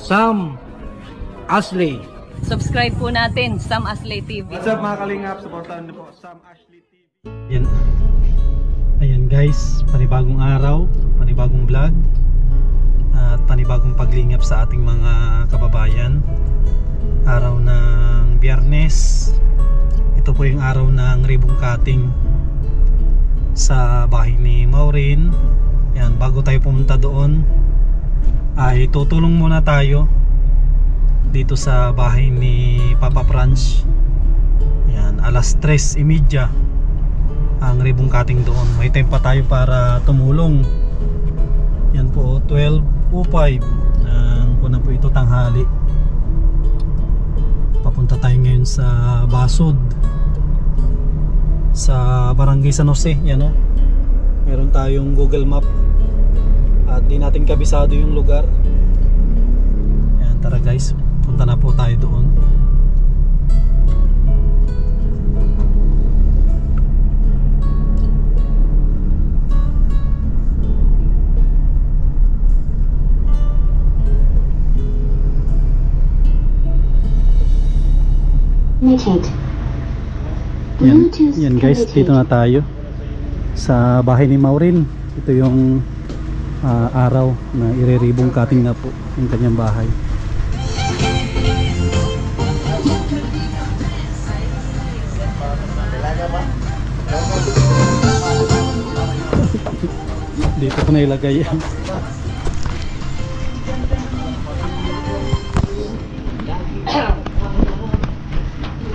Sam Ashley. Subscribe po natin, Sam Ashley TV. What's up mga kalingap? Supportahan niyo po Sam Ashley TV. Ayan. Ayan guys, panibagong araw, panibagong vlog at panibagong paglingap sa ating mga kababayan. Araw ng Biyernes. Ito po yung araw ng ribbon cutting sa bahay ni Maureen. Ayan, bago tayo pumunta doon ay tutulong muna tayo dito sa bahay ni Papa Franz. Ayan, alas 3:30 ang ribbon cutting doon. May time pa tayo para tumulong. Yan po, 12:05 na po ito tanghali. Papunta tayo ngayon sa Basod, sa Barangay San Jose. Yan o, meron tayong Google Map at di natin kabisado yung lugar. Yan, tara guys, punta na po tayo doon. Yan guys, dito na tayo sa bahay ni Maureen. Ito yung araw na ire-ribbon cutting na po yung kanyang bahay. Dito ko na ilagay yan.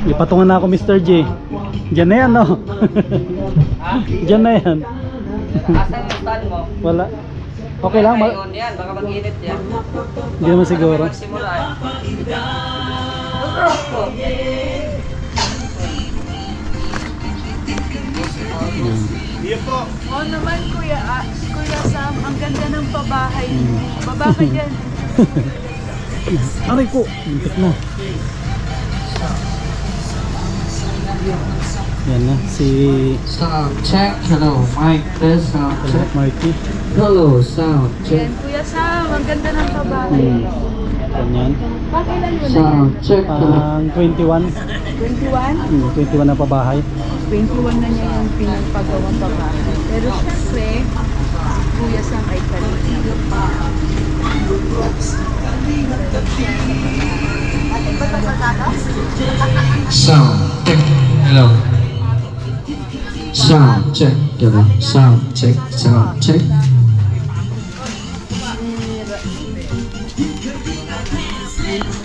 Ipatungan na ako Mr. J. Diyan na yan, no? Diyan na yan. Asan yung stand mo? Wala. Okay lang. Yan, baka mag-init yan. Hindi naman siguro. Oo naman Kuya Sam, ang ganda ng pabahay mo. Baba ka dyan. Aray ko, muntik na. Yan na, si Sound check, hello, mic test, sound check. Marky. Hello, sound check. Yan Kuya Sam, ang ganda ng pabahay. Ganyan. Pakailan mo na yan? Sound check, hello. Ang 21. 21? 21 na pabahay. 21 na niya yung pinagpagawang pabahay. Pero syempre, Kuya Sam ay kanina. Sound check, hello. Sound check, hello. Sound check, sound check.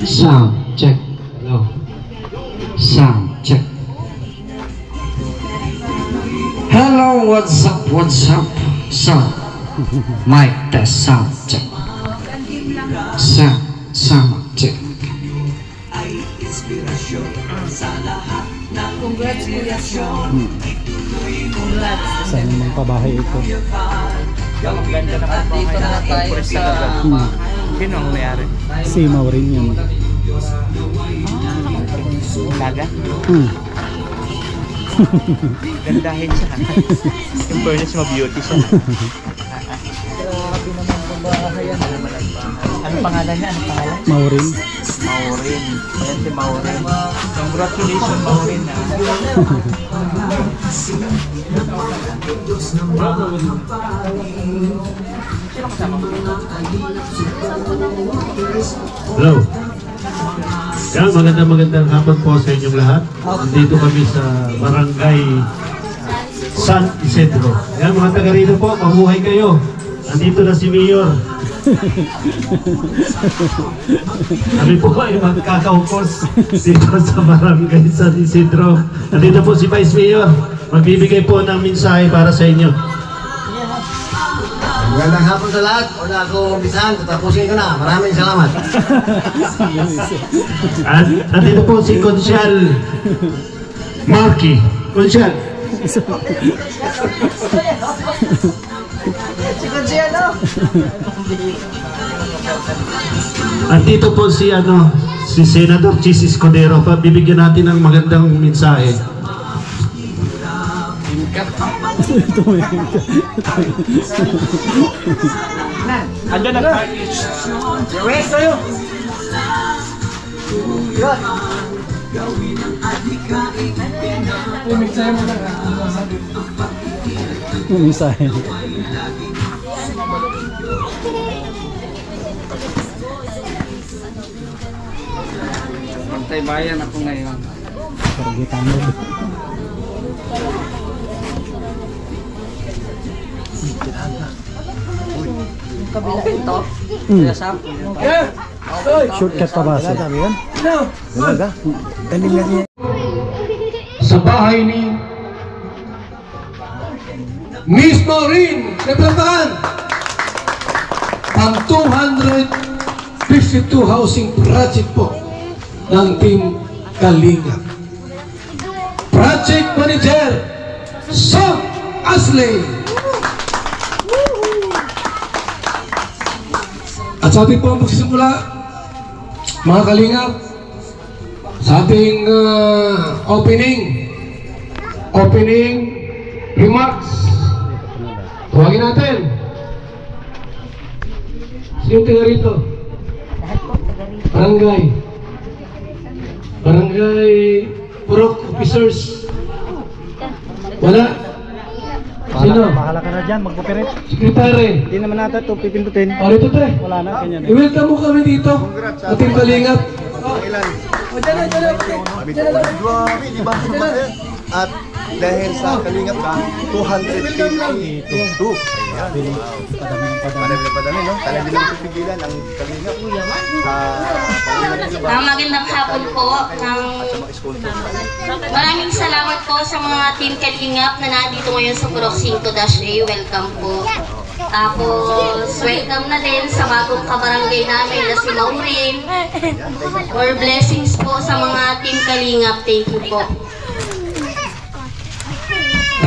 Sound check, hello. Sound check. Hello, what's up, what's up? Sound, mic test, sound check. Sound check. Congrats Kuya Sam. Congrats. Saan naman pabahay ito? Dito na tayo sa... Sino ang mayari? Si Maureen yan. Laga? Gandahin siya. Yung furnace ma-beauty siya. Grabe naman pabahay yan. Anong pangalan niya? Anong pangalan? Maureen. Maureen. Ayan si Maureen. Congratulations Maureen. Hello. Yan, magandang hapon po sa inyong lahat. Nandito kami sa Barangay San Isidro. Yan, mga taga rito po, mabuhay kayo. Nandito na si Mayor. Kami po ay magkakaupos dito sa Barangay San Isidro. Nandito po si Vice Mayor. Magbibigay po ng mensahe para sa inyo. Magandang hapon sa lahat. Una ako umpisahan, tapusin ko na. Maraming salamat. At nandito po si Consyal Marky. Consyal. Si Consyal, no? At dito po si Senator Chis Escudero. Bibigyan natin ng magandang mensahe. Andyan na. Wait kayo. Yung mensahe. Pantay bayan ako ngayon. Karugitan mo. Open to. Kaya Sam. Shortcut pa ba siya? Sa bahay ni Miss Maureen, nagplantahan ang 252 housing project po ng Team Kalingap. Project Manager Sam Ashley. At sa ating po ang magsisimula, mga Kalingap, sa ating opening remarks. Tuwagin natin. Sino taga rito? Barangay Purok Officers. Wala? Sino? Bahala ka na dyan, mag-operate. Sekretary. Hindi naman natin ito pipindutin. O, rito tre. Wala na, ganyan eh. I-welcome mo kami dito. Ating Kalingap. At dahil sa Kalingap ka, 252. Padami, no? Talagang hindi naman pipigilan ang Kalingap. Magandang hapon po. Maraming salamat po sa mga Team Kalingap na nandito ngayon sa Purok 5-A. Welcome po. Tapos, welcome na din sa bagong kabarangay namin na si Maureen. More blessings po sa mga Team Kalingap. Thank you po.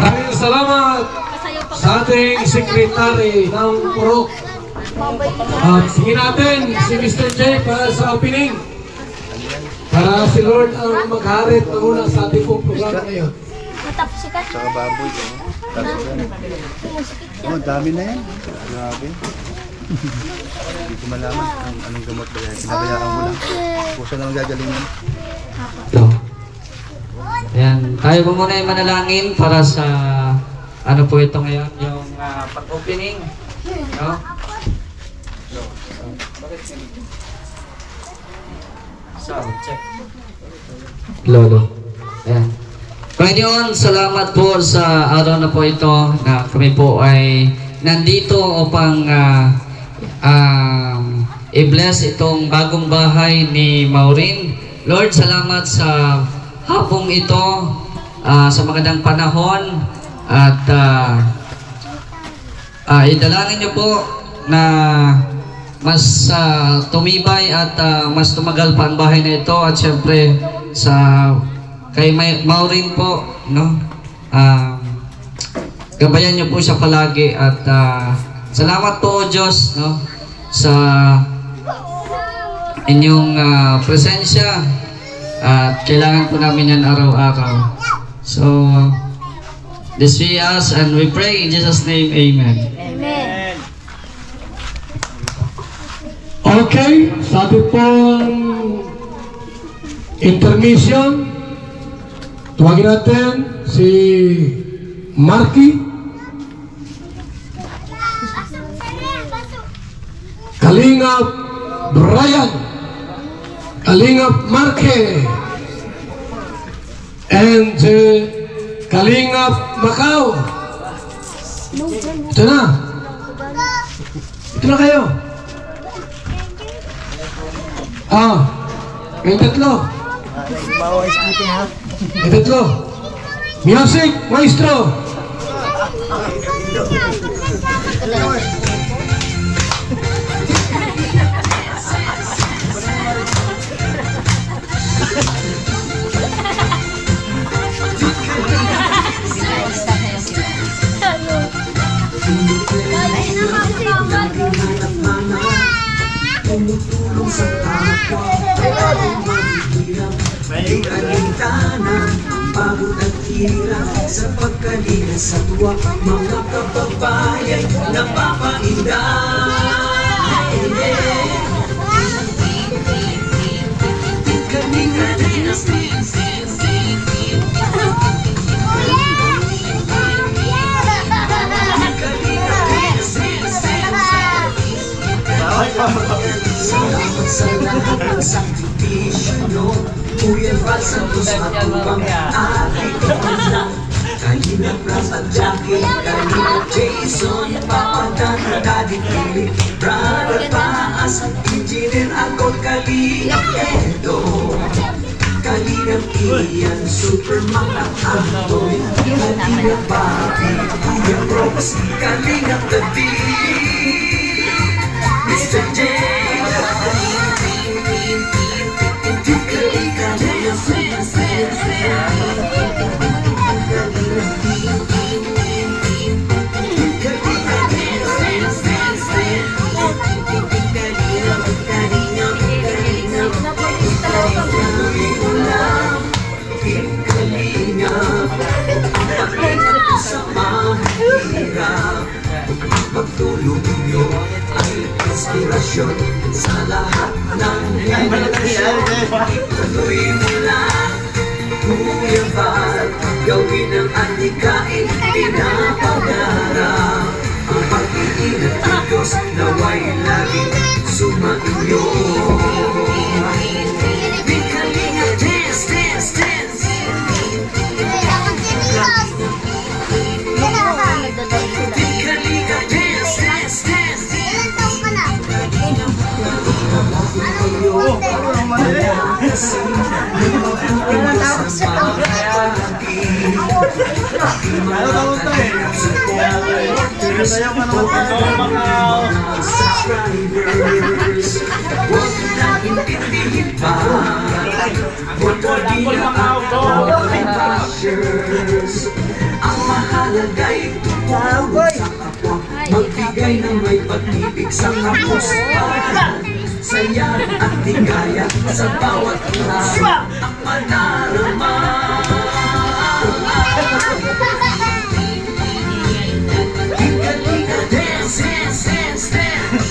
Maraming salamat sa ating sekretary ng Purok. At sige natin si Mr. J para sa opening. Para si Lord ang magharit na una sa ating pong programa ngayon. Saka baboy. Oh, dami na yan. Grabe. Hindi ko malaman kung anong gamot ba yan. Pinabayaan mo lang. Puso lang gagalingan. Ito. Ayan, tayo po muna yung manalangin para sa ano po ito ngayon, yung pag-opening. No? Sound check. Lolo. Ayan. Panginoon, salamat po sa araw na po ito na kami po ay nandito upang i-bless itong bagong bahay ni Maureen. Lord, salamat sa hapong ito, sa magandang panahon at idalangin niyo po na mas tumibay at mas tumagal pa ang bahay na ito at syempre sa kay Maureen po, no? Gabayan niyo po siya palagi at salamat po Diyos, no? Sa inyong presensya at kailangan po namin yan araw-araw. So, this we ask and we pray in Jesus' name, Amen. Amen. Okay, sa ating pong intermission, tuwagin natin si Marky, Kalingap Brian, Kalingap Marke, and Kalingap Macau. Ito na. Ito na kayo. Yung tatlo. Yung tatlo. Music, maestro. May alintana, pagod at hirap sa pagkalina sa tuwa, mga kababayan napapainday. Kaning Kuya Val Santos matubang aking pinang Kalina Franz at Jackie, Kalina Jason, Papa Dan, Daddy Philip, Brother Paas, Engineer ako Kalina Edo, Kalina Ian, Superman at Antoy, Kalina Bobby, Kuya Rose, Kalina David, Mr. J, magtulong nyo ay inspirasyon sa lahat ng henerasyon. Ituloy mo lang, Kuya Val, gawin ang adhikain, pinapangarap. Ang pag-iingat ng Diyos naway laging sumainyo. Bikalinga, dance, dance, dance. Ang mahalaga'y tumawag sa kapwa, magbigay ng may pag-ibig sa kapusan. Saya at ligaya sa bawat araw ang manarama. Liga-liga, dance, dance, dance, dance.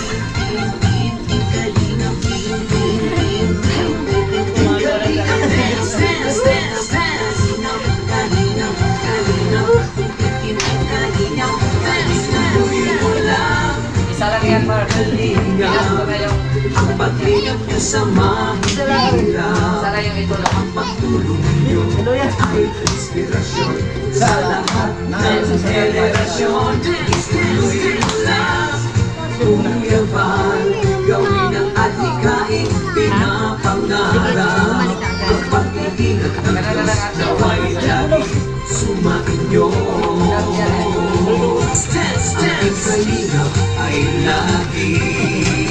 Liga-liga, dance, dance, dance, dance. Isa lang yan, Mark. Ang paglingap niyo sa mahirap, ang pagtulong niyo ay inspirasyon sa lahat ng henerasyon. Ituloy mo lang, Kuya Val, gawin ang adhikain, pinapangarap. Ang pag-iingat ng Diyos naway laging sumainyo. Ang kalingap ay laging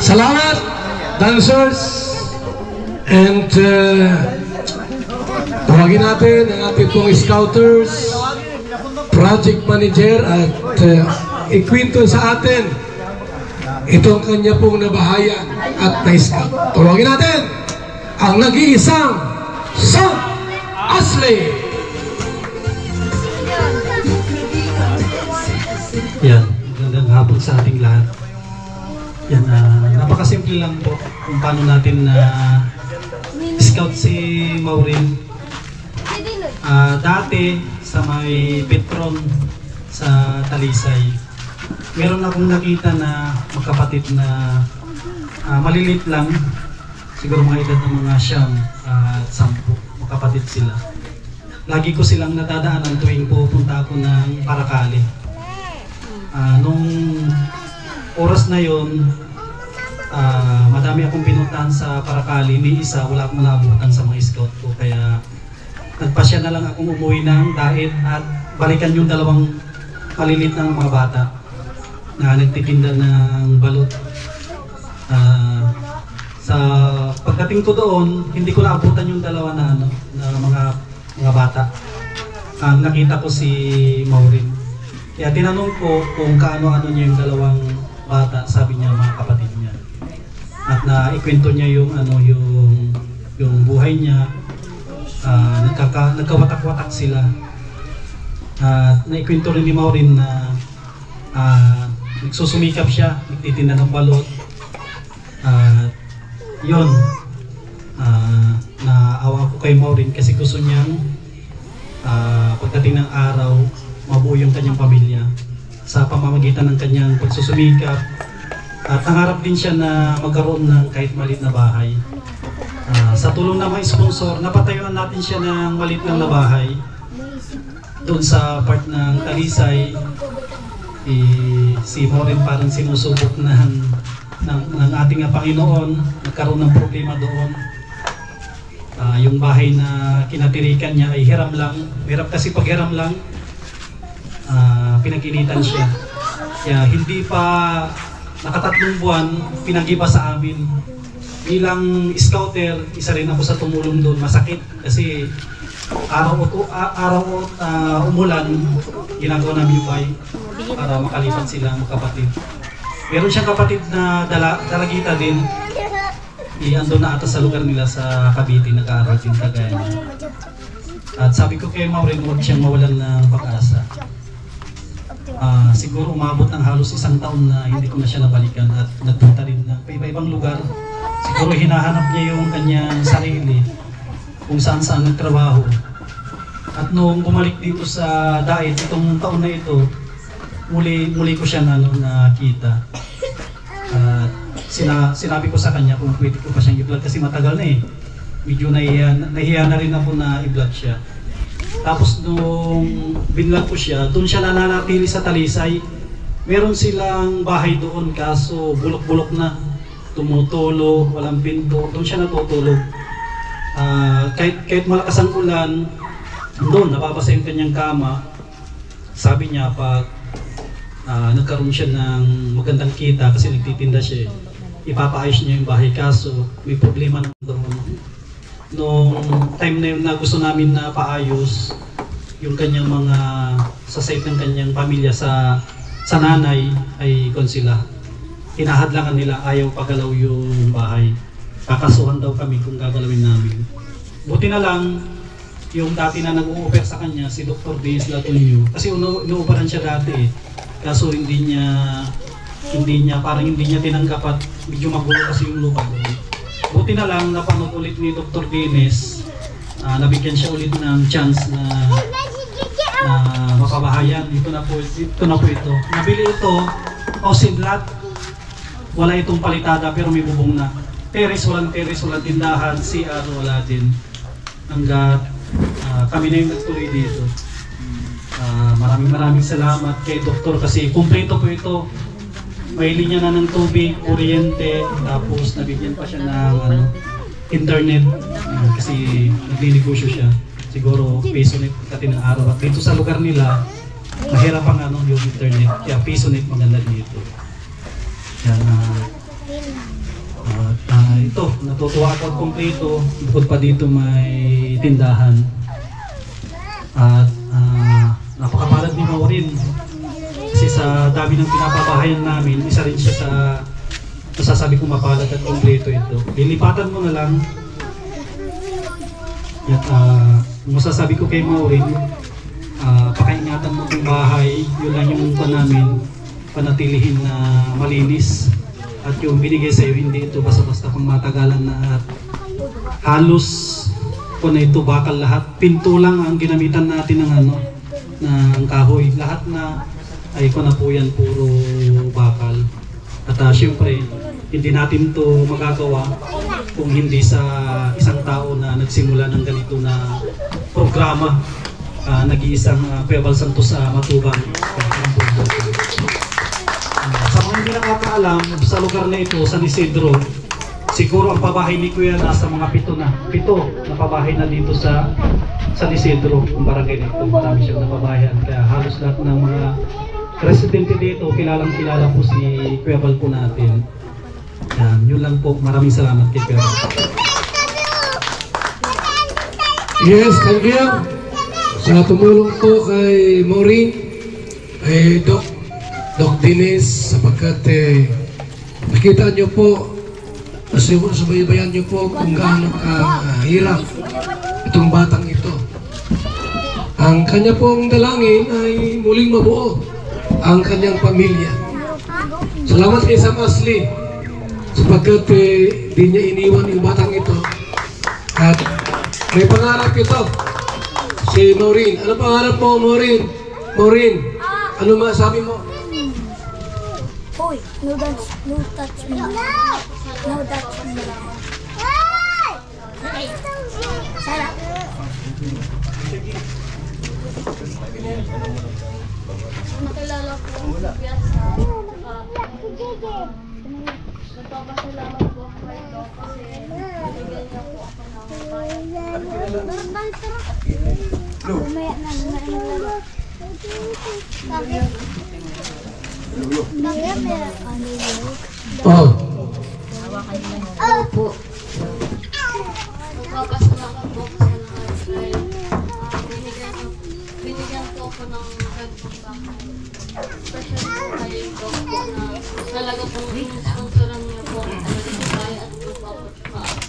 Salamat, dancers, and tawagin natin ang ating pong scouters, project manager, at ikwento sa atin itong kanya pong nabahayan at na-scout. Tawagin natin ang nag-iisang Sam Asley. Yan, magandang hapon sa ating lahat. Yan, napakasimple lang po kung paano natin scout si Maureen. Dati sa may Petron sa Talisay, meron akong nakita na magkapatid na malilit lang, siguro mga edad ng mga 9 at 10, magkapatid sila. Lagi ko silang natadaanan tuwing pupunta ako ng Paracale. Nung oras na yon, madami akong pinuntahan sa Paracale. May isa, wala akong naabutan sa mga scout ko. Kaya nagpasya na lang akong umuwi ng Daet at balikan yung dalawang malilit ng mga bata na nagtitinda ng balot. Sa pagdating ko doon, hindi ko naabutan yung dalawa na, na mga bata. Nakita ko si Maureen. Kaya tinanong ko kung kaano-ano niya yung dalawang bata, sabi niya mga kapatid niya. At naikwento niya yung buhay niya. Nagkawatak-watak sila. At naikwento rin ni Maureen na nagsusumikap siya, nagtitinda ng balot. Yun, naawa ko kay Maureen kasi gusto niyang pagdating ng araw, mabuo yung kanyang pamilya sa pamamagitan ng kanyang pagsusumikap. At nangarap din siya na magkaroon ng kahit maliit na bahay. Sa tulong ng mga sponsor, napatayuan natin siya ng maliit lang na bahay. Doon sa part ng Talisay, si Maureen parang sinusubok ng ating Panginoon, nagkaroon ng problema doon. Yung bahay na kinatirikan niya ay hiram lang. Hirap kasi pag hiram lang, pinag-initan siya. Kaya hindi pa nakatatlong buwan, pinag-iba sa amin. Bilang scouter, isa rin ako sa tumulong doon. Masakit kasi araw umulan, ginagawa namin yung bahay para makalipat sila magkapatid. Meron siyang kapatid na dalagita din. Andun na ata sa lugar nila sa Cavite, nag-aaral din kagaya niya. At sabi ko kay Maureen, huwag siyang mawalan ng pag-asa. Siguro umabot ng halos 1 taon na hindi ko na siya nabalikan at nagpunta rin ng iba-ibang lugar. Siguro hinahanap niya yung kanyang sarili, kung saan-saan nagtrabaho. At noong bumalik dito sa Daet, itong taon na ito, muli ko siya nakita. Sinabi ko sa kanya kung pwede ko pa siyang i-vlog kasi matagal na eh. Medyo nahiya na rin ako na i-vlog siya. Tapos nung binlog ko siya, doon siya nananatili sa Talisay. Meron silang bahay doon kaso bulok-bulok na. Tumutulo, walang pinto, doon siya natutulog. Kahit malakas ang ulan, doon nababasa yung kanyang kama. Sabi niya pag nagkaroon siya ng magandang kita kasi nagtitinda siya, ipapaayos niya yung bahay kaso may problema na doon. Noong time na yun na gusto namin na paayos yung kanyang mga sa side ng kanyang pamilya sa nanay ay sila. Hinahadlangan nila, ayaw pagalaw yung bahay. Kakasuhan daw kami kung gagalawin namin. Buti na lang, yung dati na nag-u-offer sa kanya, si Dr. Diaz Latunyo. Kasi inu-offeran siya dati eh. Kaso hindi niya tinanggap at medyo magulo kasi yung lupa doon. Buti na lang, napanood ulit ni Dr. Diaz, nabigyan siya ulit ng chance na mapabahayan. Ito na po ito. Nabili ito, Osinlat. Wala itong palitada pero may bubong na. Walang tindahan, CR wala din. Hanggat kami na yung nagtuloy dito. Maraming salamat kay Doktor kasi kumpleto po ito. May linya na ng tubig, kuryente, tapos nabigyan pa siya ng internet kasi nagninegosyo siya. Siguro PisoNet pagdating ng araw. At dito sa lugar nila, mahirap ang yung internet. Kaya PisoNet maganda dito. Yan, ito, natutuwa ako at kumpleto. Bukod pa dito may tindahan. At napakapalad ni Maureen. Kasi sa dami ng pinapabahayan namin, isa rin siya sa masasabi kong mapalad at kumpleto ito. Lilipatan mo na lang. At masasabi ko kay Maureen, pakaingatan mo itong bahay. Yun lang yung namin. Panatilihin na malinis at yung binigay sa iyo hindi ito basta-basta pang matagalan na at halos na ito bakal lahat, pinto lang ang ginamitan natin ng kahoy, lahat na ay na po yan puro bakal at syempre hindi natin to magagawa kung hindi sa isang tao na nagsimula ng ganito na programa, nag-iisang Kuya Santos sa Matubang. Sa mga hindi nakakaalam, sa lugar na ito, San Isidro, siguro ang pabahay ni Kuya nasa mga 7 na pabahay na dito sa San Isidro, ang barangay nito. Marami siyang napabahayan. Kaya halos lahat ng mga residente dito, kilala po si Kuya Bal po natin. Yan, yun lang po. Maraming salamat kay Kuya Bal. Yes, thank you. Sa tumulong po kay Maureen, kay Doc Dinis, sapagkat nakita nyo po, subaybayan nyo po kung gaano kahirap itong batang ito. Ang kanya pong dalangin ay muling mabuo ang kanyang pamilya. Salamat kay Sam Ashley sapagkat di niya iniwan yung batang ito. At may pangarap ito. Si Maureen. Ano pangarap mo, Maureen? Maureen, ano masabi mo? Hoy, no touch me. No touch me. Hey! Sarap. Nakilala ko ang nagpapasalamat po ako kay Doc kasi binigyan niya po ako ng Lumaya na lalo. Oh. Po. Nagpapasalamat po ako sa lahat dahil binigyan po ako ng gantong bahay. Especially po kay Doc po na talaga pong inusunsuran niya po ang talagang bahay at magpapasalamat.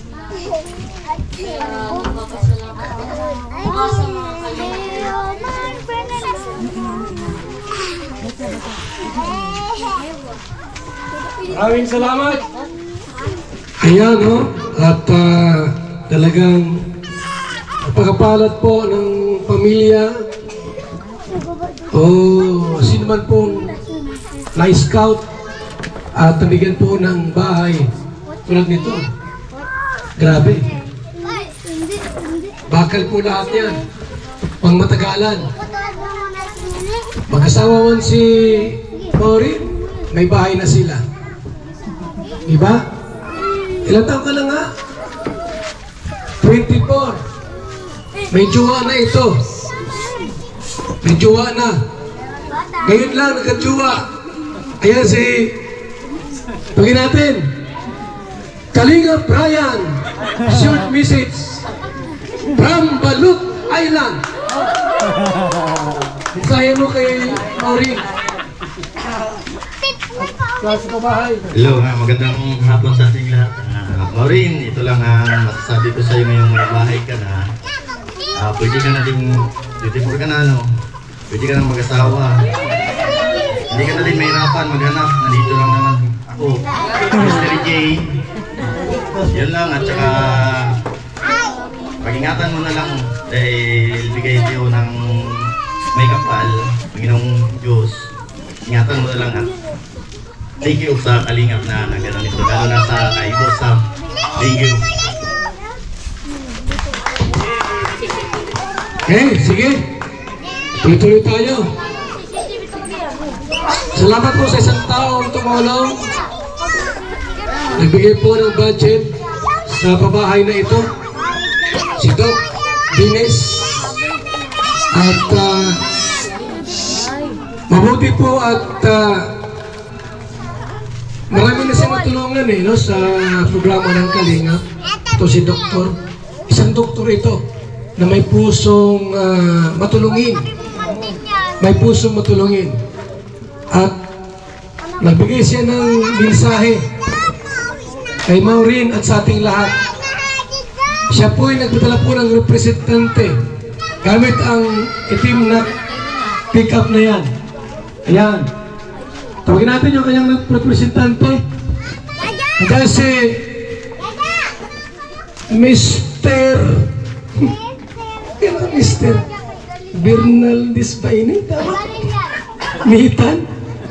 Kaya nagpapasalamat po mga sa mga Maraming salamat. Ayan, no? At talagang pagkapalat po ng pamilya o sino man pong na-scout at nabigyan po ng bahay tulad nito. Grabe. Bakal po lahat yan. Pang matagalan. Mag-asawa man si Maureen, may bahay na sila. Diba? Ilang taon ka na nga? 24. May jowa na ito. May jowa na. Ngayon lang nagka-jowa. Ayan si pagin natin. Kalinga Brian. Short message from Balut Island. Mensahe mo kay Maureen. Sa bahay. Hello, magandang hapon sa ating lahat. Maureen, ito lang ang masasabi ko sa iyo ngayong may bahay ka na. Pwede ka na din, beautiful ka na, no? Pwede ka na mag-asawa. Hindi ka na din mahirapan maghanap. Nandito lang naman ako, Mr. J. Yan lang, at saka pag-ingatan mo na lang dahil bigay tayo ng may kapal, Panginoong Diyos. Ingatan mo na lang at thank you sa kalingap na nagano'n ito, lalo na sa kaibo Sam. Thank you. Okay, sige. Tuloy-tuloy tayo. Salamat po sa isang taong tumulong. Nagbigay po ng budget sa pabahay na ito. Si Doc Dines. At mabuti po at marami na siya natulungan no, sa programa ng Kalinga. Ito si Doktor. Isang doktor ito na may pusong matulungin. May pusong matulungin. At nagbigay siya ng mensahe kay Maureen at sa ating lahat. Siya po ay nagpadala po ng representante gamit ang itim na pick-up na yan. Ayan. Tawagin natin yung kanyang representante. Nandiyan si Mr. Mr. Bernaldez ba ini? Tama? Mihitan?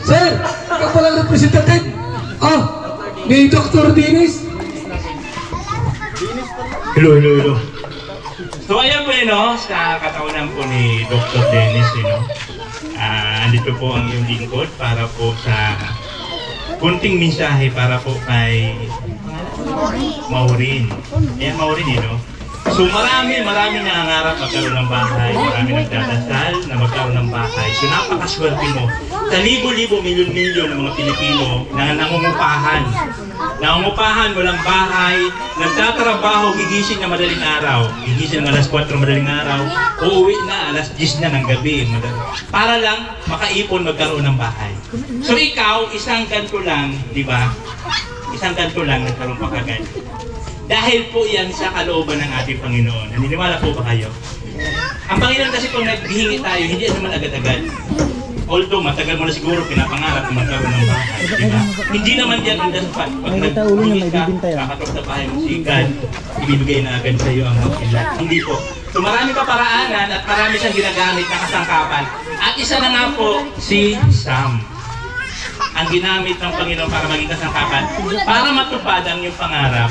Sir, ikaw palang representative. Oh, ni Dr. Dines. Hello. So ayan po yun, no? Sa kataunan po ni Dr. Dennis, andito po ang iyong lingkod para po sa kunting mensahe para po kay Maureen. Ayan, Maureen, no? So marami nangangarap magkaroon ng bahay, marami nagdadasal na magkaroon ng bahay. So napakaswerte mo. Sa libo-libo, milyon-milyon ng mga Pilipino na nangungupahan. Nangungupahan, walang bahay, nagtatrabaho, gigising na madaling araw. Gigising ng alas 4 madaling araw, uuwi na alas 10 na ng gabi. Para lang makaipon magkaroon ng bahay. So ikaw, isang kanto lang, di ba? Isang kanto lang nagkaroon pa kagad. Dahil po yan sa kalooban ng ating Panginoon. Naniniwala po ba kayo? Ang Panginoon kasi kung naghihingi tayo, hindi naman agad-agad. Although matagal mo na siguro pinapangarap na magkaroon ng bahay, di ba? Hindi naman yan ang dapat. Pag naghihingi ka, kakatok na bahay mo si God, ibibigay na agad sa iyo ang makilat. Hindi po. So marami pa paraanan at marami siyang ginagamit na kasangkapan. At isa na nga po si Sam. Ang ginamit ng Panginoon para maging kasangkapan, para matupad ang iyong pangarap.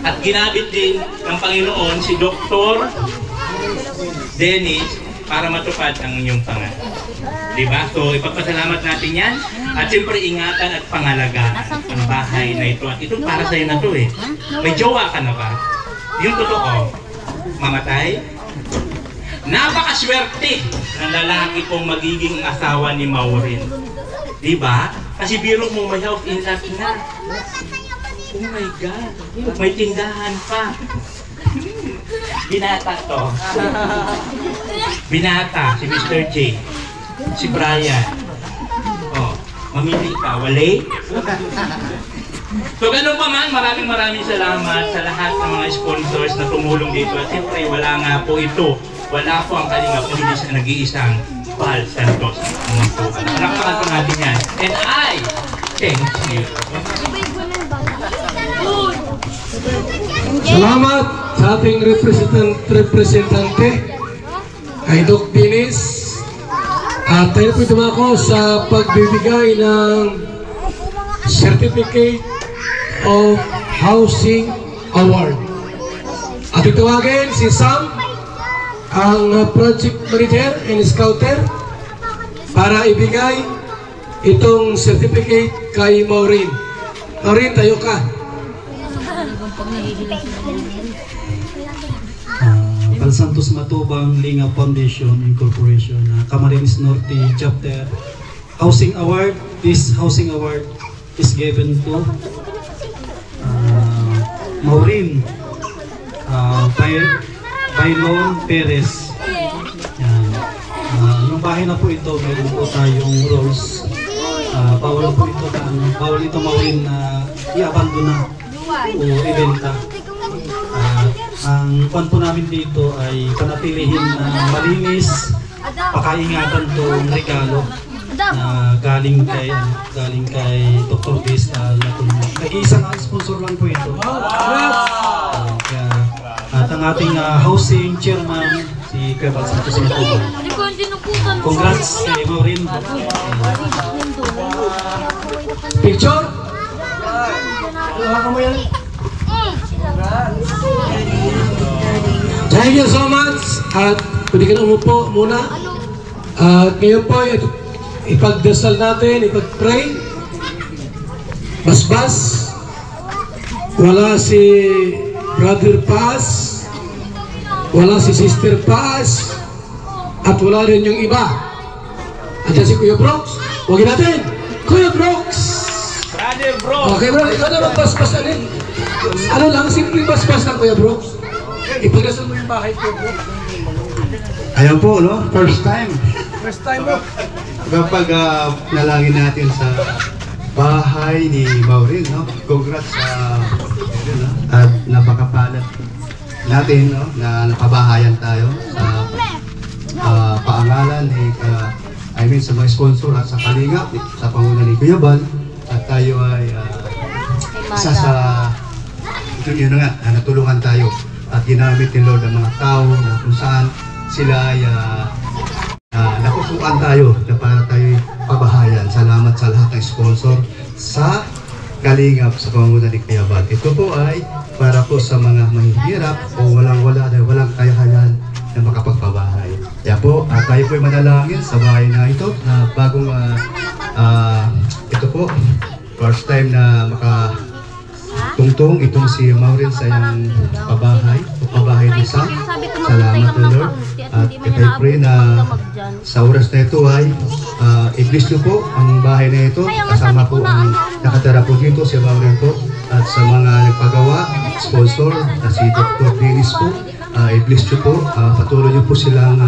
At ginamit din ng Panginoon si Dr. Dennis para matupad ang iyong pangarap. Diba? So ipagpasalamat natin yan. At siyempre ingatan at pangalagaan ang bahay na ito. At ito para sa'yo na ito eh. May jowa ka na ba? Yung totoo, mamatay? Napakaswerte ng lalaki pong magiging asawa ni Maureen. Diba? Kasi biro mo may house in that na. Oh my God. May tindahan pa. Binata to. Binata, si Mr. J. Si Brian. Oh, mamili ka. Wale? So ganun pa man, maraming salamat sa lahat ng mga sponsors na tumulong dito. At siyempre, wala nga po ito. Wala po ang Kalingap kung hindi siya nag-iisang Val Santos. Palakpakan po natin yan. And I thank you. Salamat sa ating representante kay Doc Dennis. At tayo po dumako sa pagbibigay ng Certificate of Housing Award. At itawagin si Sam, ang project manager and scouter, para ibigay itong certificate kay Maureen. Maureen, tayo ka. Val Santos Matubang Lingap Foundation Incorporation, Camarines Norte Chapter Housing Award. This housing award is given to Maureen Bailon Perez. Yan. Yung bahay na po ito, meron po tayong rules. Bawal po ito bawal ito Maureen na i-abandona o ibenta. Ang pan po namin dito ay panatilihin na malinis, pakaingatan itong regalo na galing kay Dr. Des nag-iisang sponsor lang po ito. At ang ating housing chairman, si Kuya Val Santos Matubang. Congrats kay Maureen. Picture? Hawakan mo yan. Thank you so much. At pwede ka na umupo muna. At ngayon po, ipagdasal natin, ipag-pray. Basbas. Wala si Brother Paz. Wala si Sister Paz. At wala rin yung iba. At si Kuya Brooks. Huwagin natin. Kuya Brooks. Brother Brooks. Okay bro, ikaw na magbasbas na rin. Ano lang, simpleng basbas lang Kuya Brooks. Ipagdasal mo yung bahay Kuya Brooks. Ayan po, no? First time. First time mo. Kapag nalangin natin sa bahay ni Maureen, no? Congrats sa at napakapalat natin, no? Na napabahayan tayo sa paangalan ni sa mga sponsor at sa Kalingap, sa panguna ni Kuya Val, at tayo ay isa sa yun nga, natulungan tayo at ginamit ni Lord ang mga tao na kung saan sila ay nakusukan tayo na para tayo pabahayan. Salamat sa lahat ng sponsor sa Kalingap sa pangunguna ni Kuya Val. Ito po ay para po sa mga mahihirap o walang-wala dahil walang kayahan na makapagpabahay. Kaya po, tayo po ay manalangin sa bahay na ito na bagong ito po, first time na makatungtong itong si Maureen sa iyong pabahay ni Sam. Salamat po Lord. At I pray na sa oras na ito ay i-bless niyo po ang bahay na ito. Kasama po ang nakatara po dito si Maureen po. At sa mga nagpagawa, sponsor na si Dr. Dennis po. I-bless nyo po, patuloy nyo po silang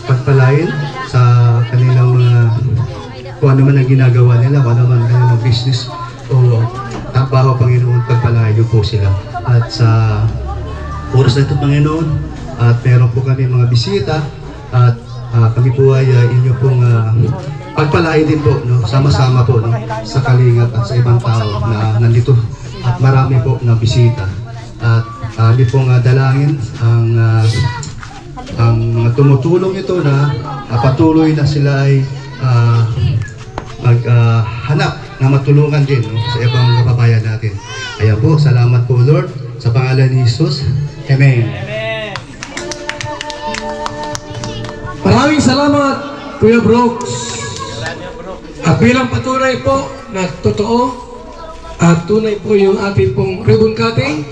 pagpalain sa kanilang mga kung ano man ang ginagawa nila, kung ano man kanilang business o trabaho, Panginoon, pagpalain nyo po sila. At sa oras na ito, Panginoon, at meron po kami mga bisita at kami po ay inyo pong pagpalain din po, no? Sama-sama po, no? Sa Kalingap at sa ibang tao na nandito at marami po na bisita. At di pong dalangin ang mga tumutulong ito na patuloy na sila ay maghanap na matulungan din, no? Sa ibang kababayan natin. Kaya po, salamat po Lord sa pangalan ni Jesus. Amen. Maraming salamat, Kuya Brooks. At bilang patunay po na totoo at tunay po yung ating pong ribbon cutting,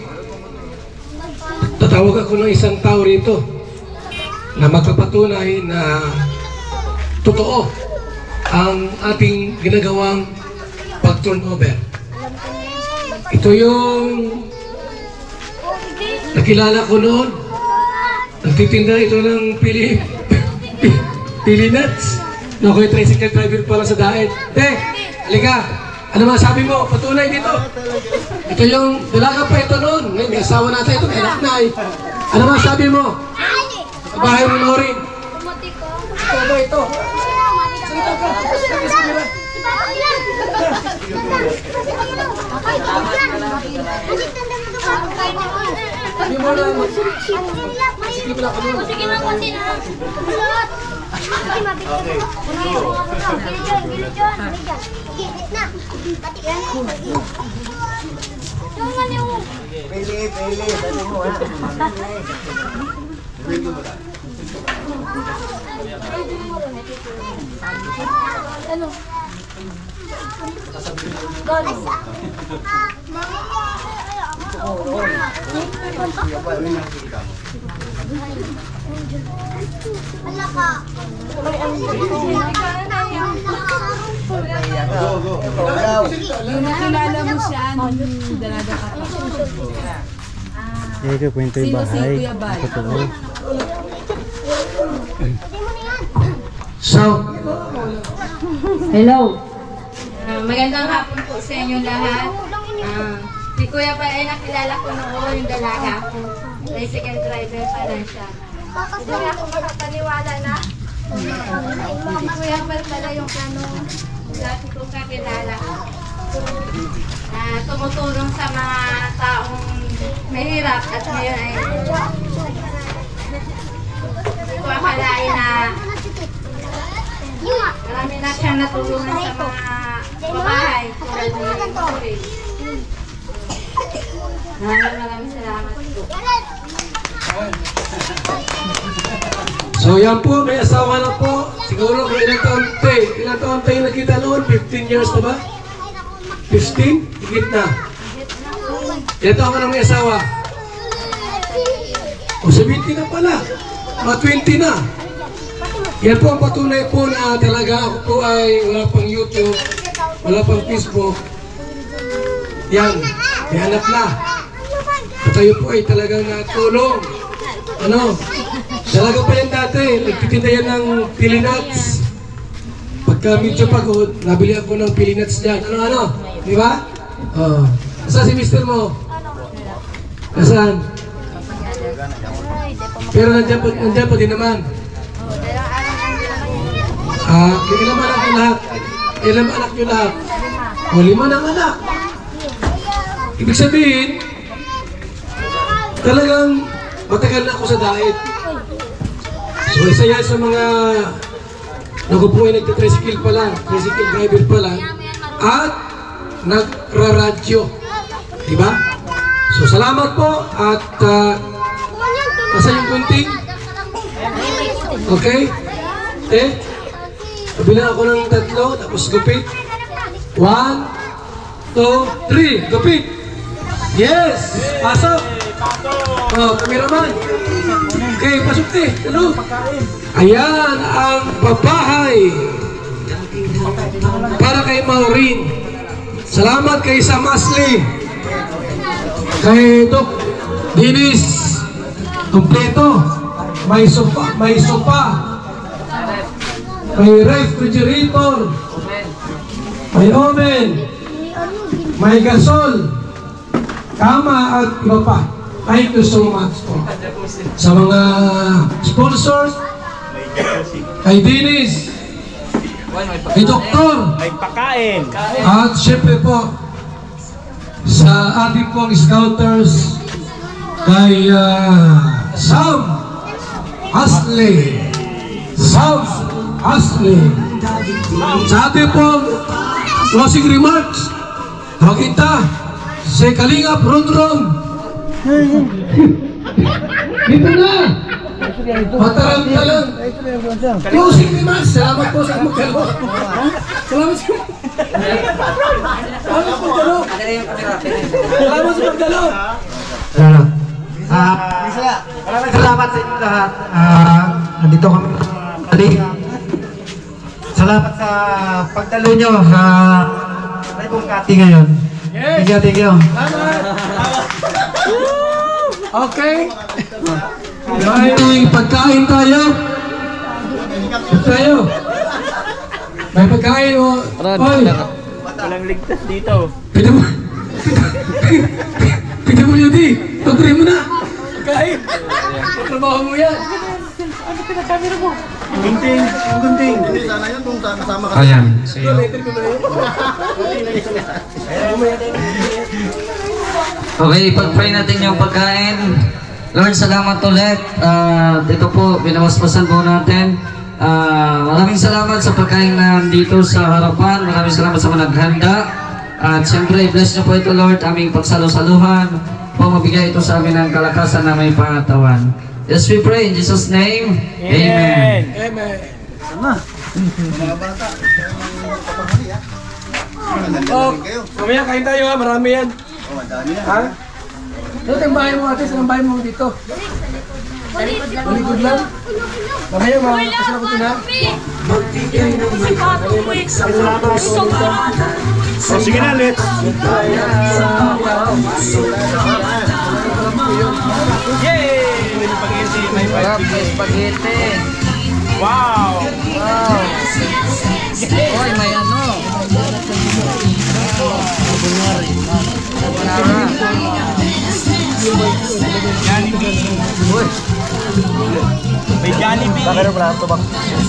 tatawag ako ng isang tao rito na magpapatunay na totoo ang ating ginagawang pag-turnover. Ito yung nakilala ko noon. Nagtitinda ito ng pili nuts. No, ako'y tricycle driver pala sa daet. Halika. Ano masabi mo? Patunay dito. Ito yung dalaga pa ito noon. Ngayon, may asawa natin ito. Anak na eh. Ano masabi mo? Bahay mo mo rin. Ito ba ito? Salita ka. Sige pala ko nun. Sige na, konti na. Yung nakilala mo siya, nung dalaga ka pa. Ito po yung bahay. Totoo. So, Hello. Magandang hapon po sa inyo lahat. Si Kuya pa ay nakilala ko noon yung dalaga ko. Tricycle driver pa lang siya. Hindi ako makapaniwala na. Si Kuya pa pala yung dati kong kakilala. Tumutulong sa mga taong mahirap at ngayon ay hindi ko akalain na marami na siyang natulungan sa mga babahay. Maraming salamat po. So yan po, may asawa na po. Siguro kung ilang taon tayo nakita noon? 15 years na ba? 15? Higit na. Ilang taon ka na may asawa? O 17 na pala. Mga 20 na. Yan po ang patunay po na talaga ako po ay wala pang YouTube, wala pang Facebook. Yan, may anak na. At tayo po ay talagang natulong. Ano? Talaga pa yan dati, nagtitinda yan ng pili nuts. Pagka medyo pagod, nabili ako ng pili nuts dyan. Ano? Di ba? Oh. Nasaan si mister mo? Nasaan? Pero nandiyan pa din naman. Ilan ba anak nyo lahat? Ilan ba anak nyo lahat? O, 5 ng anak. Ibig sabihin, talagang matagal na ako sa diet. So, isa yan sa mga ako po ay nagtitricycle pa lang, tricycle driver pa lang, at nagraradyo. Diba? So, salamat po at nasa yung kunting? Okay? Kabilang ako ng 3, tapos gupit. 1, 2, 3, gupit. Yes! Pasok! Oh, cameraman. Okay, pasok di. Ano? Ayan ang babahay para kay Maureen. Salamat kay Sam Ashley. Kay Doc Dennis. Kompleto. May sopa. May refrigerator. May oven. May gasol. Kama at iba pa. Thank you so much po sa mga sponsors kay Dennis, kay Doktor, May pakain. at syempre po sa ating pong scouters, kay Sam Ashley. Sa ating pong closing remarks, makita si Kalingap Ron. Dito na! Mataram ka lang! Closing remarks! Salamat po sa magkalo! Salamat sa magkalo! Salamat sa magkalo! Salamat sa inyo lahat. Nandito kami salamat sa pagdalo nyo sa Raibong Kati ngayon. Thank you. Okay. May pagkain tayo. May pagkain o. Walang ligtas dito. Pwede mo yun Pagkain mo na. Pagkain. Trabaho mo yan. Ano pinakamera mo? Gunting. Hindi sana yun kung kasama ka. Ayan. Okay, pag-pray natin yung pagkain. Lord, salamat ulit. Ito po, binawaspasan po natin. Maraming salamat sa pagkain na nandito sa harapan. Maraming salamat sa mga naghanda. At siyempre, bless niyo po ito, Lord, aming pagsalo-saluhan. Mabigay ito sa amin ng kalakasan na may pangatawan. Yes, we pray in Jesus' name. Amen. Mga bata. Mamaya kain tayo ha, marami yan. Madami yan. Ha? Ito ang bahay mo ate, saan ang bahay mo dito? Malikod lang? Mamaya makakasal ko ito na. Sige na, let's. Yay! May spaghetti. Wow! Oy, may ano? May Jollibee.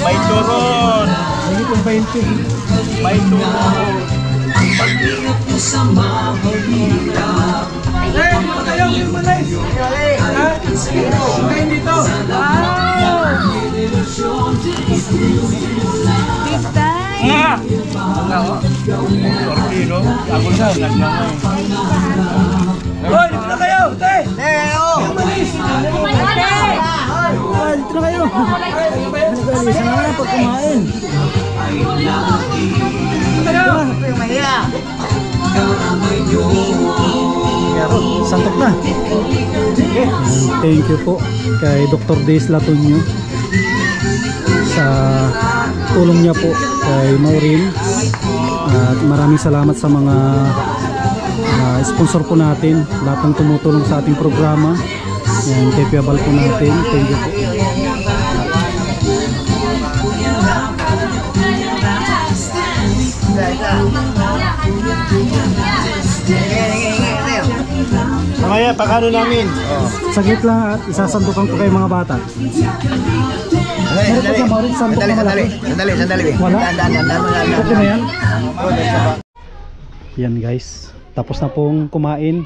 May turon. May turon. Kain dito. Nga! Ortino, ako na, naglangoy. Hoy, dito na kayo, te! Leo! Dito na kayo. Isa na pag kumain. Santok na. Thank you po kay Dr. Days Latunyo sa tulong niya po kay Maureen, at maraming salamat sa mga sponsor po natin, lahat ng tumutulong sa ating programa. Yan, kay Piabal po natin. Thank you po. Mamaya, pagkano namin? Saglit lang at isasandukan ko kay mga bata. Sandali. Wala? Sandali. Okay na yan? Yan guys, tapos na pong kumain.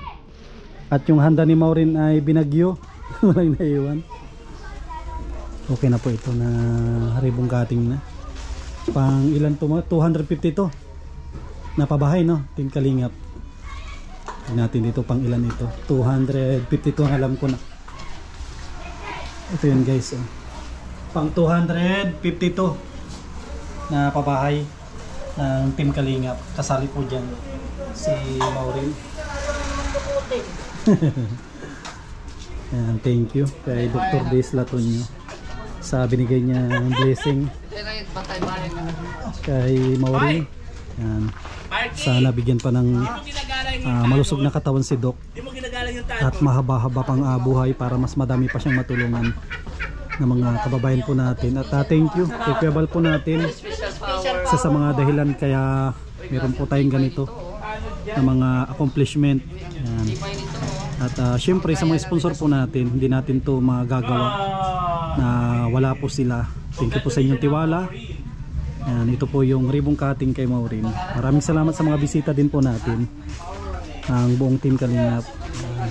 At yung handa ni Maureen ay binagyo. Walang naiwan. Okay na po ito na ribong cutting na. Pang ilan to mga? 250 to. Napabahay no? Team Kalingap. Tignan natin dito pang ilan ito. 250 to ang alam ko na. Ito yun guys. Oh. Pang 250 to na pabahay ng Team Kalingap. Kasali po dyan si Maureen. Yan, thank you kay Dr. Days Latunyo sa binigay niya ng blessing kay Maureen. Yan. Sana bigyan pa ng malusog na katawan si Doc at mahaba-haba pang buhay para mas madami pa siyang matulungan ng mga kababayan po natin. At thank you kay Piabal po natin sa mga dahilan kaya meron po tayong ganito na mga accomplishment. Yan. At syempre sa mga sponsor po natin, hindi natin to magagawa na wala po sila. Thank you po sa inyong tiwala. Ayan, ito po yung ribbon cutting kay Maureen. Maraming salamat sa mga bisita din po natin, ang buong team Kalingap.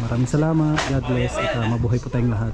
Maraming salamat, God bless, at mabuhay po tayong lahat.